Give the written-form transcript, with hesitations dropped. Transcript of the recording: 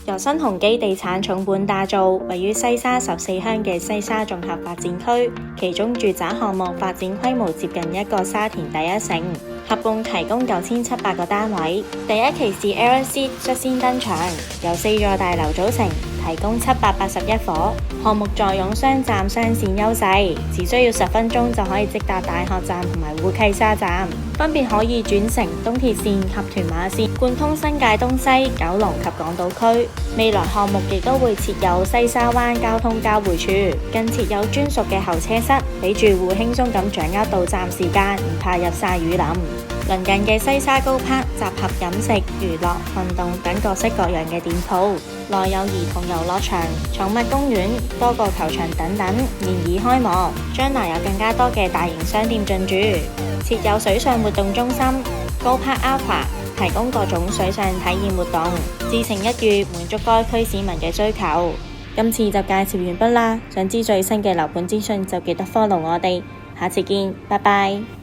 由新鴻基地產重本打造，位於西沙14鄉嘅西沙綜合發展區，其中住宅項目發展規模接近一個沙田第一城，合共提供9700個單位。第一期是 LSC 率先登場，由4座大樓組成，提供781伙。項目坐擁雙站雙線優勢，只需要10分鐘就可以直達大學站同埋烏溪沙站，分別可以轉乘東鐵線及屯馬線，貫通新界東西、九龍及港島區。未來項目亦都會設有西沙灣交通交匯處，更設有專屬嘅候車室，俾住戶輕鬆咁掌握到站時間，唔怕入曬雨淋。鄰近嘅西沙高柏集合飲食、娛樂、運動等各式各樣嘅店鋪，內有兒童遊樂場、寵物公園、多個球場等等，現已開幕。將來有更加多嘅大型商店進駐，設有水上活動中心、高柏 Aqua， 提供各種水上體驗活動，自成一隅，滿足該區市民嘅需求。今次就介紹完畢啦，想知最新嘅樓盤資訊就記得 follow 我哋，下次見，拜拜。